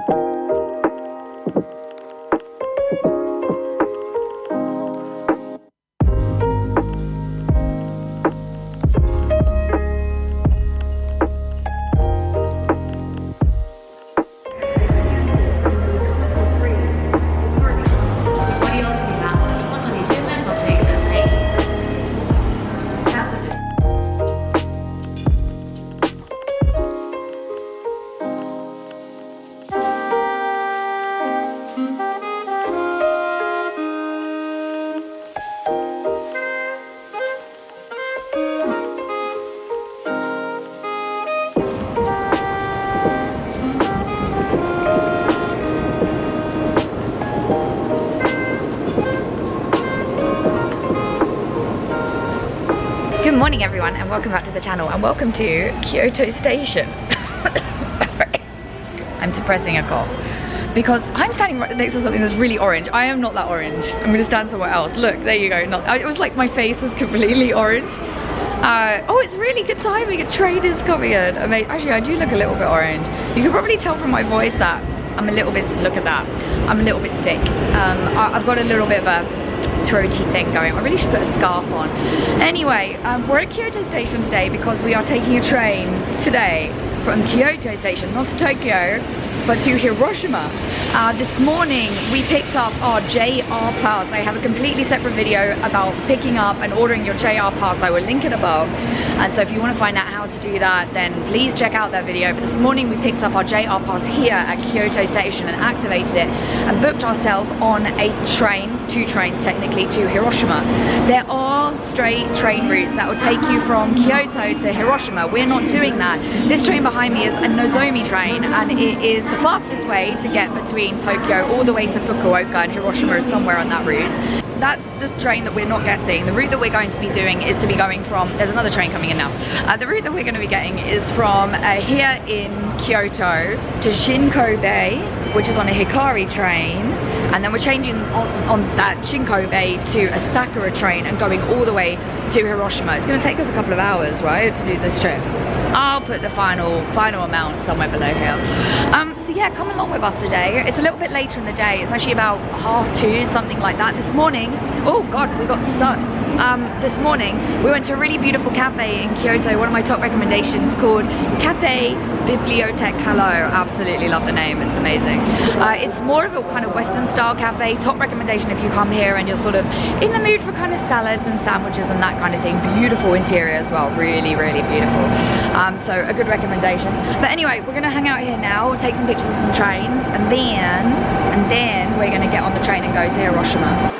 Good morning everyone and welcome back to the channel and welcome to Kyoto Station. Sorry, I'm suppressing a cough because I'm standing right next to something that's really orange. I am not that orange. I'm going to stand somewhere else. Look, there you go. It was like my face was completely orange. Oh, it's really good timing. A train is coming in. Actually, I do look a little bit orange. You can probably tell from my voice that I'm a little bit, look at that. I'm a little bit sick. I've got a little bit of a throaty thing going. I really should put a scarf on. Anyway, we're at Kyoto Station today because we are taking a train today from Kyoto Station, not to Tokyo, but to Hiroshima. This morning we picked up our JR pass. I have a completely separate video about picking up and ordering your JR pass. I will link it above. And so if you want to find out how to do that, then please check out that video. But this morning we picked up our JR pass here at Kyoto Station and activated it and booked ourselves on a train, 2 trains technically, to Hiroshima. There are straight train routes that will take you from Kyoto to Hiroshima. We're not doing that. This train behind me is a Nozomi train and it is the fastest way to get between Tokyo all the way to Fukuoka, and Hiroshima is somewhere on that route. That's the train that we're not getting. The route that we're going to be doing is to be going from, there's another train coming in now. The route that we're going to be getting is from here in Kyoto to Shinkansen, which is on a Hikari train, and then we're changing on that Shinkansen to a Sakura train and going all the way to Hiroshima. It's going to take us a couple of hours, right, to do this trip. I'll put the final amount somewhere below here. So yeah, come along with us today. It's a little bit later in the day. It's actually about 2:30, something like that. This morning, oh god, we got sun. This morning we went to a really beautiful cafe in Kyoto, one of my top recommendations, called Cafe Bibliothèque Hello. Absolutely love the name, it's amazing. It's more of a kind of Western style cafe. Top recommendation if you come here and you're sort of in the mood for kind of salads and sandwiches and that kind of thing. Beautiful interior as well, really, really beautiful. So a good recommendation. But anyway, we're gonna hang out here now, take some pictures of some trains, and then we're gonna get on the train and go to Hiroshima.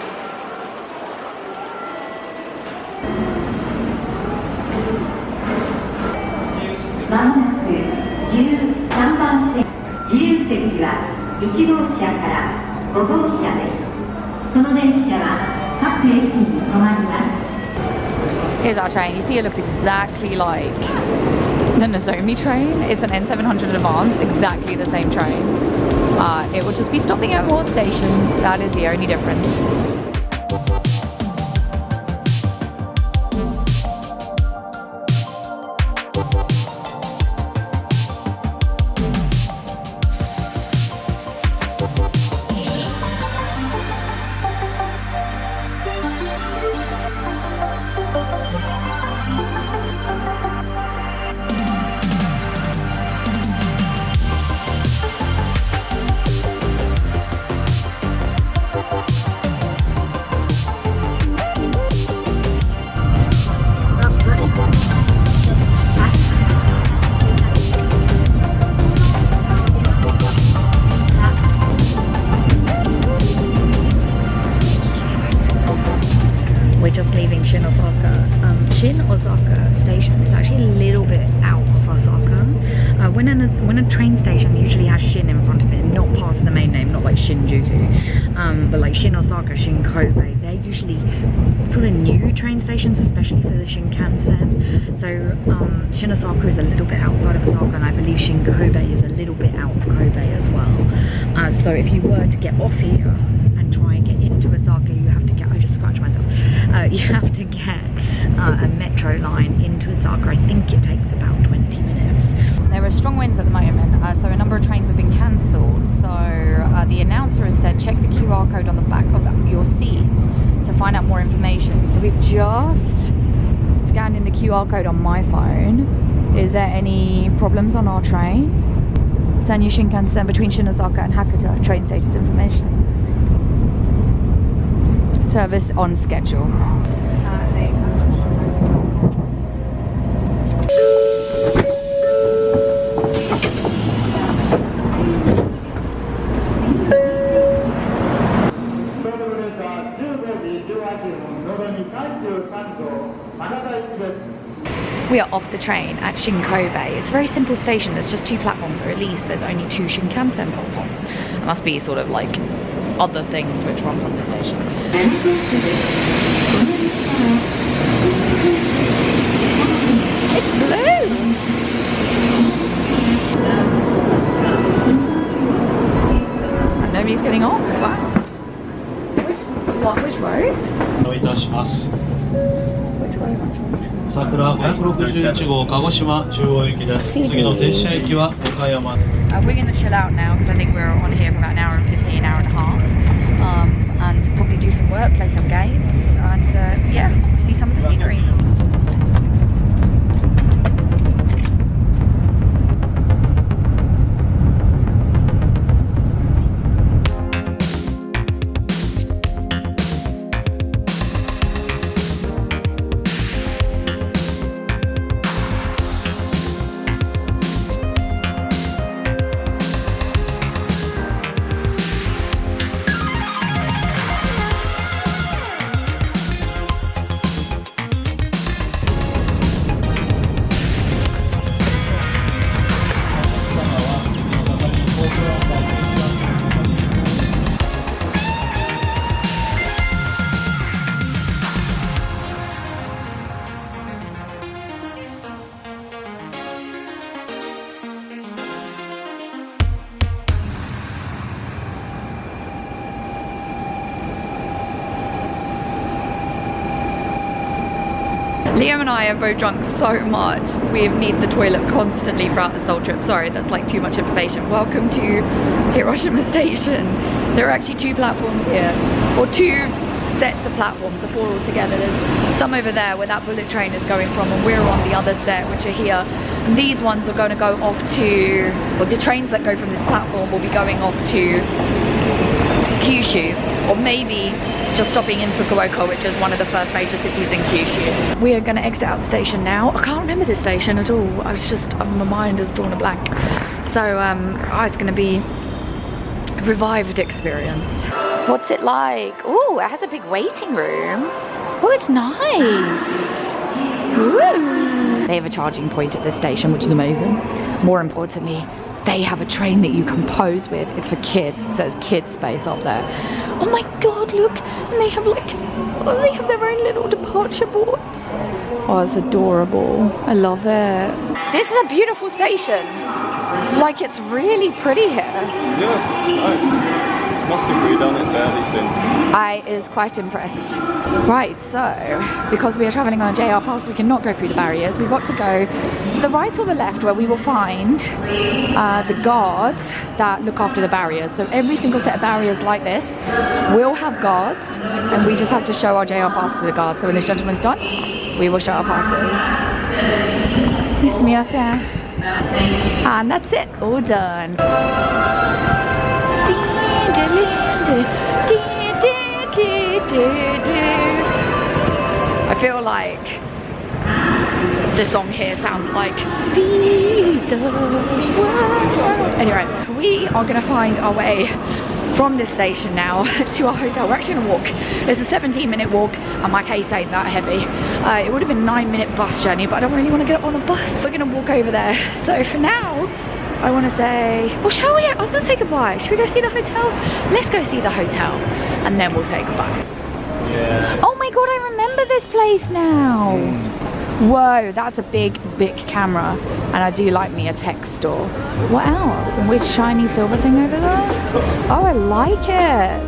Here's our train. You see it looks exactly like the Nozomi train. It's an N700 Advance, exactly the same train. It will just be stopping at more stations. That is the only difference. Station is actually a little bit out of Osaka. When a train station usually has Shin in front of it, not part of the main name, not like Shinjuku, but like Shin Osaka, Shin Kobe, they're usually sort of new train stations, especially for the Shinkansen. So Shin Osaka is a little bit outside of Osaka, and I believe Shin Kobe is a little bit out of Kobe as well. So if you were to get off here and try and get into Osaka, you have to get, I just scratched myself, you have to get a metro line into Osaka. I think it takes about 20 minutes. There are strong winds at the moment, So a number of trains have been cancelled. So the announcer has said check the QR code on the back of your seat to find out more information. So we've just scanned in the QR code on my phone. Is there any problems on our train? Sanyu Shinkansen between Shinozaka and Hakata. Train status information. Service on schedule. We are off the train at Shinkobe. It's a very simple station. There's just 2 platforms, or at least there's only 2 Shinkansen platforms. There must be sort of like other things which run from the station. It's blue! And nobody's getting off. Wow. Which road? Which road? 桜561号鹿児島中央駅です。次の停車駅は岡山。We're going to chill out now because I think we're on here for about an hour and 15, hour and a half. And probably do some work, play some games, and yeah, see some of the scenery. Liam and I have both drunk so much, we need the toilet constantly throughout this whole trip. Sorry, that's like too much information. Welcome to Hiroshima Station. There are actually 2 platforms here, or 2 sets of platforms, the 4 altogether. There's some over there where that bullet train is going from, and we're on the other set, which are here. And these ones are going to go off to, well, the trains that go from this platform will be going off to Kyushu, or maybe just stopping in Fukuoka, which is one of the first major cities in Kyushu. We are going to exit out the station now. I can't remember this station at all. I was just, my mind has drawn a blank. So it's going to be a revived experience. What's it like? Oh, it has a big waiting room. Oh, it's nice. Ooh. They have a charging point at this station, which is amazing. More importantly, they have a train that you can pose with. It's for kids, so it's kids space up there. Oh my god, look! And they have like, oh, they have their own little departure boards. Oh, it's adorable. I love it. This is a beautiful station. Like, it's really pretty here. Yeah, must have redone it fairly soon. I is quite impressed. Right, so because we are travelling on a JR pass, we cannot go through the barriers. We've got to go to the right or the left, where we will find the guards that look after the barriers. So every single set of barriers like this will have guards, and we just have to show our JR pass to the guards. So when this gentleman's done, we will show our passes. And that's it, all done. I feel like the song here sounds like anyway, we are gonna find our way from this station now to our hotel. We're actually gonna walk. It's a 17-minute walk, and my case ain't that heavy. It would have been a 9-minute bus journey, but I don't really want to get on a bus. We're gonna walk over there. So for now, I want to say, well, shall we? I was gonna say goodbye. Should we go see the hotel? Let's go see the hotel, and then we'll say goodbye. Yeah. Oh my god, I remember this place now. Whoa, that's a big camera, and I do like me a tech store. What else? And which shiny silver thing over there? Oh, I like it.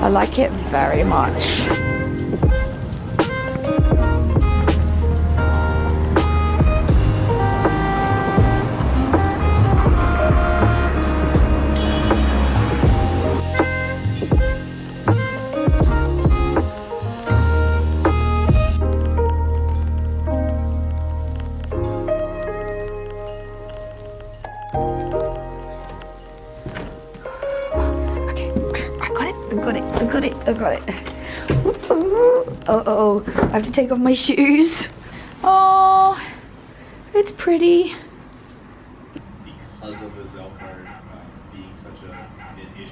I like it very much. Okay, I got it. Oh, I have to take off my shoes. Oh, it's pretty. Because of the Zell card being such an issue.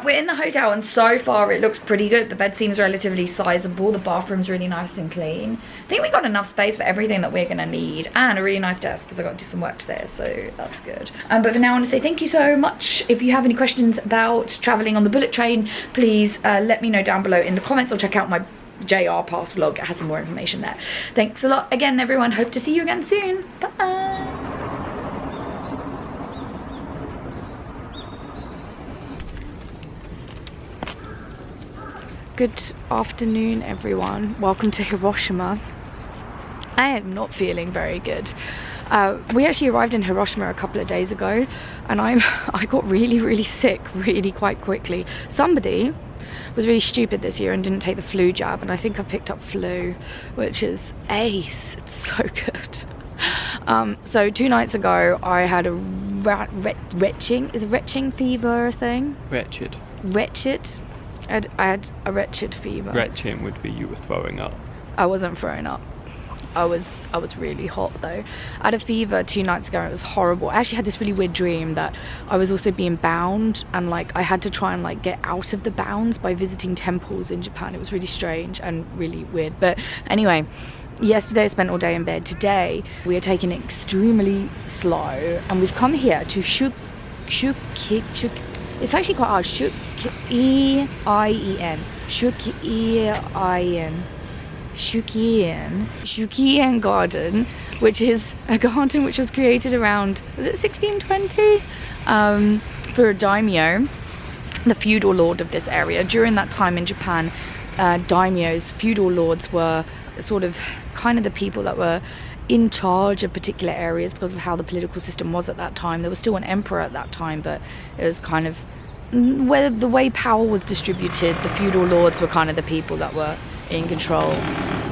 We're in the hotel and so far it looks pretty good. The bed seems relatively sizable. The bathroom's really nice and clean. I think we got enough space for everything that we're gonna need, and a really nice desk because I got to do some work today, so that's good. But for now I want to say thank you so much. If you have any questions about traveling on the bullet train, please let me know down below in the comments, or check out my JR Pass vlog. It has some more information there. Thanks a lot again, everyone. Hope to see you again soon. Bye. Good afternoon, everyone. Welcome to Hiroshima. I am not feeling very good. We actually arrived in Hiroshima a couple of days ago, and I got really sick really quite quickly. Somebody was really stupid this year and didn't take the flu jab, and I think I picked up flu, which is ace. It's so good. So 2 nights ago I had a retching fever thing? Wretched. I had a wretched fever. Retching would be you were throwing up. I wasn't throwing up. I was really hot though. I had a fever 2 nights ago. It was horrible. I actually had this really weird dream that I was also being bound, and like I had to try and like get out of the bounds by visiting temples in Japan. It was really strange and really weird. But anyway, yesterday I spent all day in bed. Today we are taking it extremely slow, and we've come here to it's actually quite hard. Shukkeien garden, which is a garden which was created around, was it 1620? For a daimyo, the feudal lord of this area. During that time in Japan, daimyos, feudal lords, were sort of kind of the people that were in charge of particular areas because of how the political system was at that time. There was still an emperor at that time, but it was kind of where the way power was distributed, the feudal lords were kind of the people that were in control.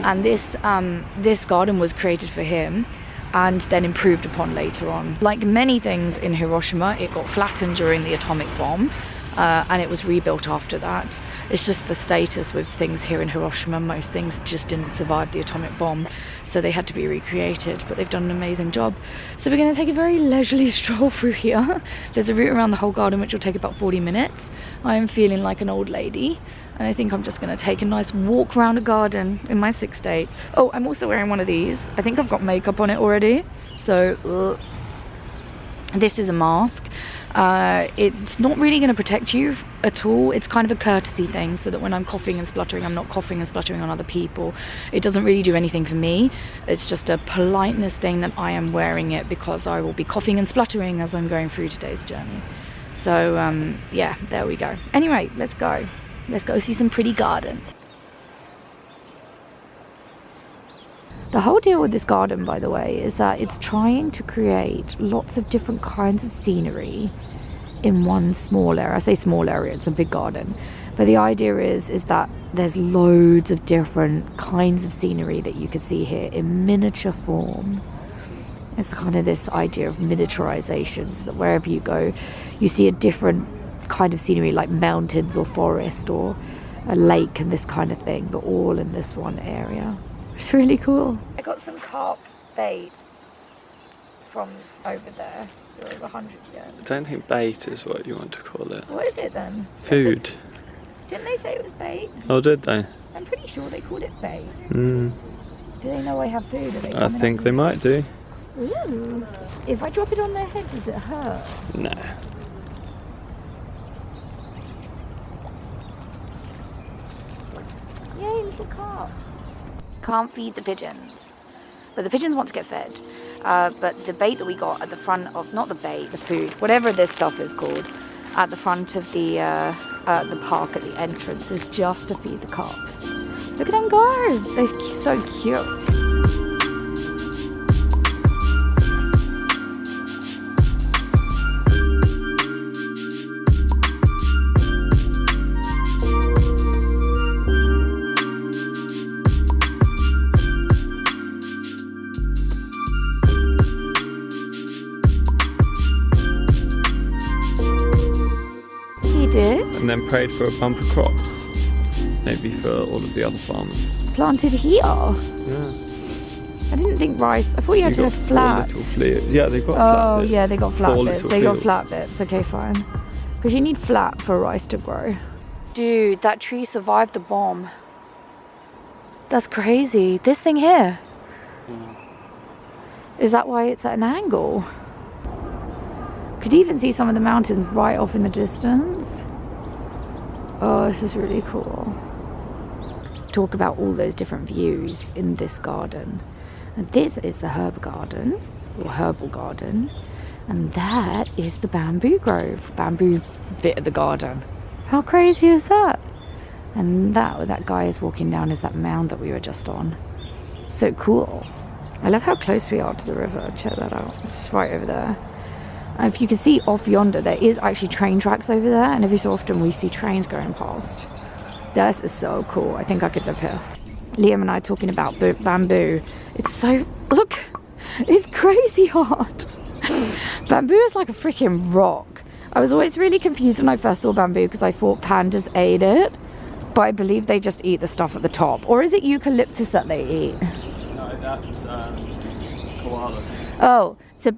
And this garden was created for him and then improved upon later on. Like many things in Hiroshima, it got flattened during the atomic bomb, and it was rebuilt after that. It's just the status with things here in Hiroshima. Most things just didn't survive the atomic bomb, so they had to be recreated, but they've done an amazing job. So we're going to take a very leisurely stroll through here. There's a route around the whole garden which will take about 40 minutes. I am feeling like an old lady, and I think I'm just going to take a nice walk around a garden in my 6th state. Oh, I'm also wearing one of these. I think I've got makeup on it already, so this is a mask. It's not really going to protect you at all. It's kind of a courtesy thing, so that when I'm coughing and spluttering, I'm not coughing and spluttering on other people. It doesn't really do anything for me. It's just a politeness thing that I am wearing it because I will be coughing and spluttering as I'm going through today's journey. So yeah, there we go. Anyway, let's go see some pretty garden. The whole deal with this garden, by the way, is that it's trying to create lots of different kinds of scenery in one small area. I say small area, it's a big garden. But the idea is that there's loads of different kinds of scenery that you can see here in miniature form. It's kind of this idea of miniaturization, so that wherever you go, you see a different kind of scenery, like mountains or forest or a lake and this kind of thing, but all in this one area. It's really cool. I got some carp bait from over there. It was 100 yen. I don't think bait is what you want to call it. What is it then? Food. Didn't they say it was bait? Oh, did they? I'm pretty sure they called it bait. Do they know I have food? I think they might do. Ooh. If I drop it on their head, does it hurt? No. Yay, little carps. Can't feed the pigeons, but the pigeons want to get fed. But the bait that we got at the front of, not the bait, the food, whatever this stuff is called, at the front of the park at the entrance is just to feed the carps. Look at them go! They're so cute. And then prayed for a bumper crops. Maybe for all of the other farmers. Planted here? Yeah. I didn't think rice. I thought you had to have flat. Yeah, they got flat Oh, bits. yeah, they got flat 4 bits. little They got fields. flat bits. Okay, fine. Because you need flat for rice to grow. Dude, that tree survived the bomb. That's crazy. This thing here. Is that why it's at an angle? Could even see some of the mountains right off in the distance. Oh, this is really cool. Talk about all those different views in this garden. And this is the herb garden, or herbal garden. And that is the bamboo grove, bamboo bit of the garden. How crazy is that? And that guy is walking down is that mound that we were just on. So cool. I love how close we are to the river. Check that out. It's just right over there. And if you can see off yonder, there is actually train tracks over there. And every so often we see trains going past. This is so cool. I think I could live here. Liam and I are talking about bamboo. It's so... Look! It's crazy hard. Bamboo is like a freaking rock. I was always really confused when I first saw bamboo because I thought pandas ate it. But I believe they just eat the stuff at the top. Or is it eucalyptus that they eat? No, that's koala. Oh, so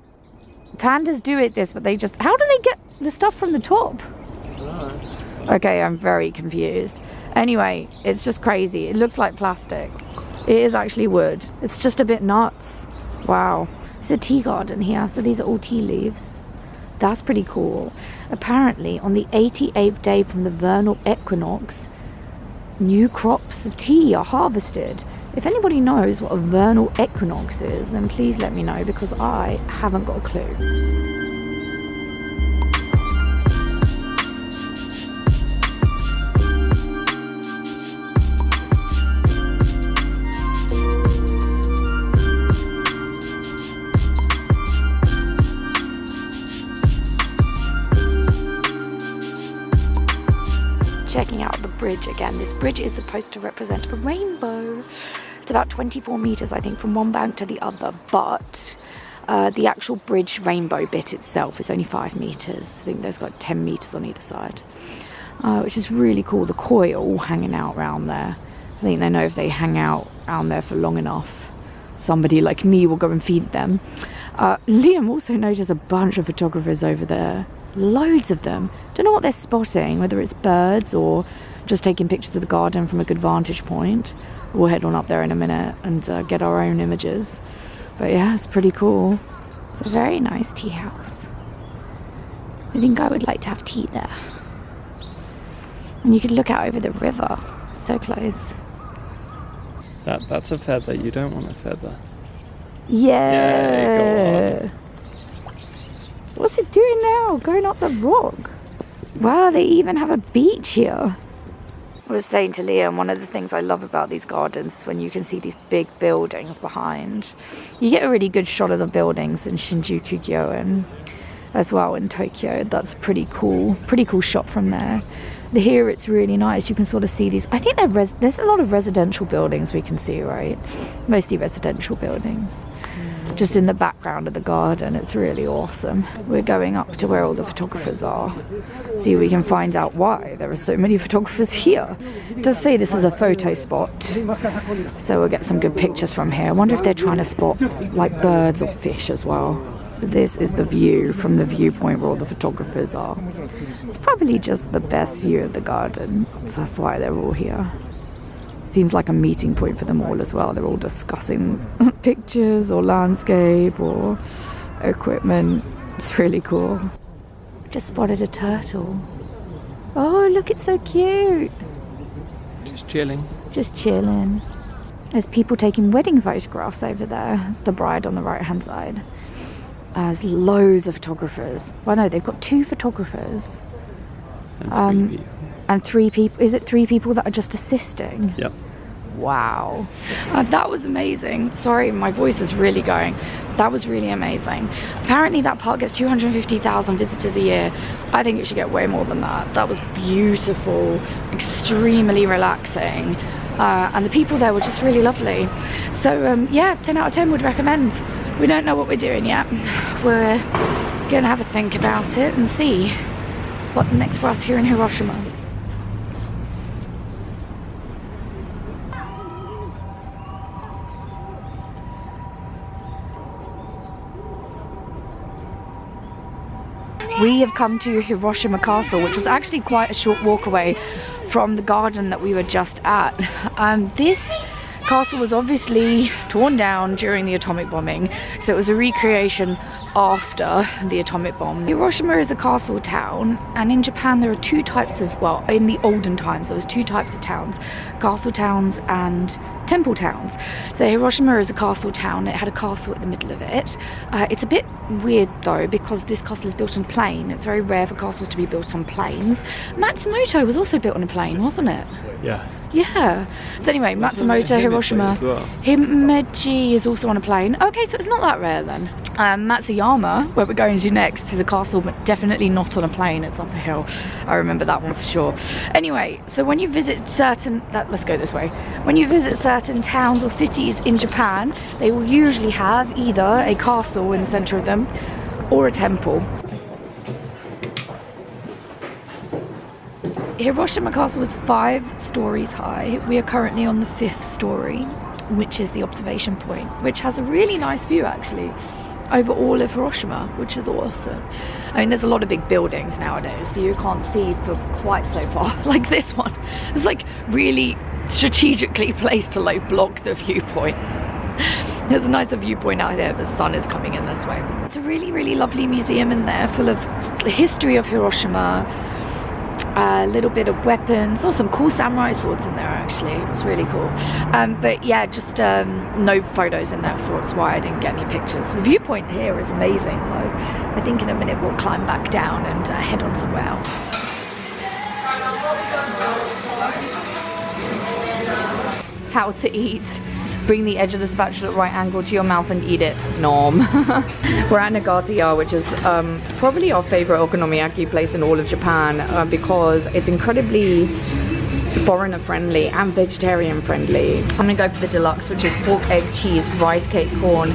pandas do eat this, but they just... How do they get the stuff from the top? Okay, I'm very confused. Anyway, it's just crazy. It looks like plastic. It is actually wood. It's just a bit nuts. Wow. It's a tea garden here, so these are all tea leaves. That's pretty cool. Apparently, on the 88th day from the vernal equinox, new crops of tea are harvested. If anybody knows what a vernal equinox is, then please let me know, because I haven't got a clue. Checking out the bridge again. This bridge is supposed to represent a rainbow. It's about 24 meters, I think, from one bank to the other, but the actual bridge rainbow bit itself is only 5 meters. I think there's got 10 meters on either side, which is really cool. The koi are all hanging out around there. I think they know if they hang out around there for long enough, somebody like me will go and feed them. Liam also noticed a bunch of photographers over there. Loads of them. Don't know what they're spotting, whether it's birds or just taking pictures of the garden from a good vantage point. We'll head on up there in a minute and get our own images. But yeah, it's pretty cool. It's a very nice tea house. I think I would like to have tea there. And you could look out over the river. So close. That's a feather. You don't want a feather. Yeah. Go on. What's it doing now? Going up the rock. Wow, they even have a beach here. I was saying to Liam, one of the things I love about these gardens is when you can see these big buildings behind. You get a really good shot of the buildings in Shinjuku-gyoen as well in Tokyo. That's pretty cool shot from there. Here it's really nice. You can sort of see these. I think there's a lot of residential buildings we can see, right? Mostly residential buildings. Just in the background of the garden. It's really awesome. We're going up to where all the photographers are. See if we can find out why there are so many photographers here. It does say this is a photo spot, so we'll get some good pictures from here. I wonder if they're trying to spot like birds or fish as well. So this is the view from the viewpoint where all the photographers are. It's probably just the best view of the garden, so that's why they're all here. Seems like a meeting point for them all as well. They're all discussing pictures or landscape or equipment. It's really cool. Just spotted a turtle. Oh, look, it's so cute. Just chilling. Just chilling. There's people taking wedding photographs over there. It's the bride on the right hand side. There's loads of photographers. Well, no, they've got 2 photographers. And 3 people. And 3 people. Is it 3 people that are just assisting? Yep. Wow. That was amazing. Sorry, my voice is really going. That was really amazing. Apparently that park gets 250,000 visitors a year. I think it should get way more than that. That was beautiful, extremely relaxing. And the people there were just really lovely. So yeah, 10 out of 10 would recommend. We don't know what we're doing yet. We're gonna have a think about it and see what's next for us here in Hiroshima. We have come to Hiroshima Castle, which was actually quite a short walk away from the garden that we were just at. This castle was obviously torn down during the atomic bombing, so it was a recreation after the atomic bomb. Hiroshima is a castle town, and in Japan there are two types of, well, in the olden times there was two types of towns: castle towns and temple towns. So Hiroshima is a castle town. It had a castle at the middle of it. It's a bit weird though, because this castle is built on a plane. It's very rare for castles to be built on planes. Matsumoto was also built on a plane, wasn't it? Yeah. Yeah. So anyway, Matsumoto, Hiroshima. Himeji is also on a plane. Okay, so it's not that rare then. Matsuyama, where we're going to next, is a castle, but definitely not on a plane. It's up a hill. I remember that one for sure. Anyway, so when you visit certain, let's go this way. When you visit certain towns or cities in Japan, they will usually have either a castle in the center of them or a temple. Hiroshima Castle was 5 stories high. We are currently on the 5th story, which is the observation point, which has a really nice view actually over all of Hiroshima, which is awesome. I mean, there's a lot of big buildings nowadays, so you can't see for quite so far. Like this one, it's like really strategically placed to like block the viewpoint. There's a nicer viewpoint out there, but the sun is coming in this way. It's a really, really lovely museum in there, full of the history of Hiroshima, a little bit of weapons. Saw some cool samurai swords in there actually. It was really cool. But yeah, just no photos in there, so that's why I didn't get any pictures. The viewpoint here is amazing though. I think in a minute we'll climb back down and head on somewhere else. How to eat. Bring the edge of the spatula at right angle to your mouth and eat it. Nom. We're at Nagata, which is probably our favorite okonomiyaki place in all of Japan, because it's incredibly foreigner friendly and vegetarian friendly. I'm gonna go for the deluxe, which is pork, egg, cheese, rice cake, corn,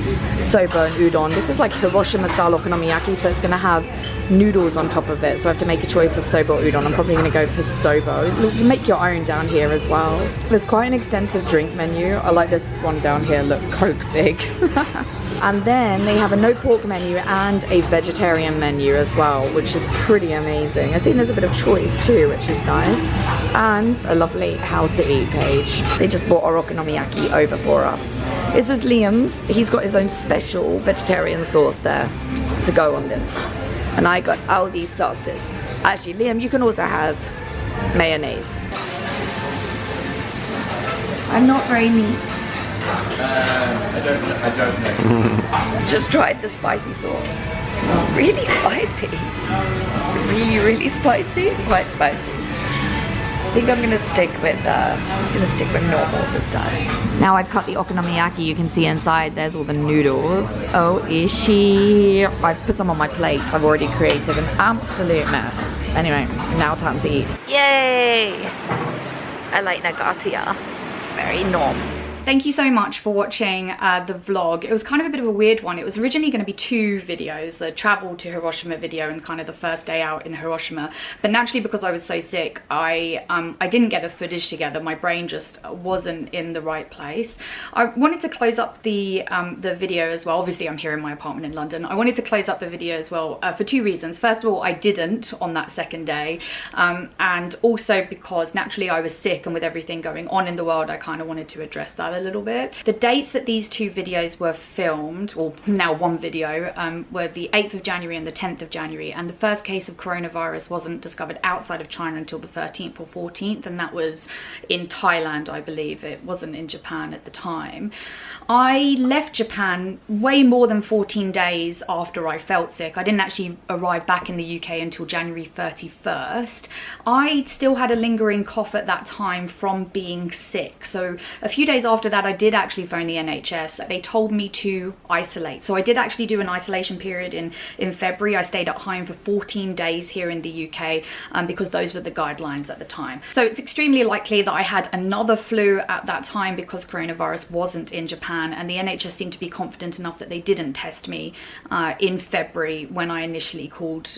soba and udon. This is like Hiroshima style okonomiyaki, so it's gonna have noodles on top of it, so I have to make a choice of soba or udon. I'm probably gonna go for soba. You make your own down here as well. There's quite an extensive drink menu. I like this one down here, look, Coke big. And then they have a no pork menu and a vegetarian menu as well, which is pretty amazing. I think there's a bit of choice too, which is nice. And a lovely how to eat page. They just brought our okonomiyaki over for us. This is Liam's. He's got his own special vegetarian sauce there to go on this. And I got all these sauces. Actually, Liam, you can also have mayonnaise. I'm not very neat. I don't know. Just tried the spicy sauce. It's really spicy. Really, really spicy. Quite spicy. I think I'm gonna stick with normal this time. Now I've cut the okonomiyaki. You can see inside there's all the noodles. Oh, ishi. I've put some on my plate. I've already created an absolute mess. Anyway, now time to eat. Yay! I like Nagata. It's very normal. Thank you so much for watching the vlog. It was kind of a bit of a weird one. It was originally going to be 2 videos, the travel to Hiroshima video and kind of the first day out in Hiroshima. But naturally, because I was so sick, I didn't get the footage together. My brain just wasn't in the right place. I wanted to close up the video as well. Obviously, I'm here in my apartment in London. I wanted to close up the video as well for 2 reasons. First of all, I didn't on that second day. And also because naturally I was sick, and with everything going on in the world, I kind of wanted to address that a little bit. The dates that these 2 videos were filmed, or now 1 video, were the 8th of January and the 10th of January, and the first case of coronavirus wasn't discovered outside of China until the 13th or 14th, and that was in Thailand, I believe. It wasn't in Japan at the time. I left Japan way more than 14 days after I felt sick. I didn't actually arrive back in the UK until January 31st. I still had a lingering cough at that time from being sick. So a few days after that, I did actually phone the NHS. They told me to isolate. So I did actually do an isolation period in February. I stayed at home for 14 days here in the UK because those were the guidelines at the time. So it's extremely likely that I had another flu at that time because coronavirus wasn't in Japan, and the NHS seemed to be confident enough that they didn't test me in February when I initially phoned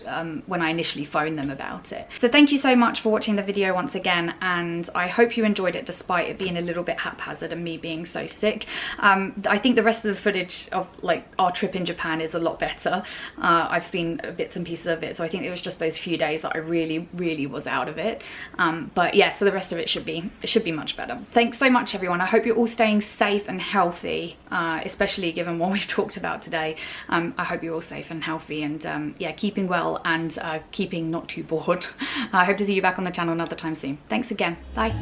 them about it. So thank you so much for watching the video once again, and I hope you enjoyed it despite it being a little bit haphazard and me me being so sick. I think the rest of the footage of like our trip in Japan is a lot better. I've seen bits and pieces of it, so I think it was just those few days that I really was out of it. But yeah, so the rest of it should be much better. Thanks so much, everyone. I hope you're all staying safe and healthy, especially given what we've talked about today. I hope you're all safe and healthy, and yeah, keeping well and keeping not too bored. I hope to see you back on the channel another time soon. Thanks again. Bye.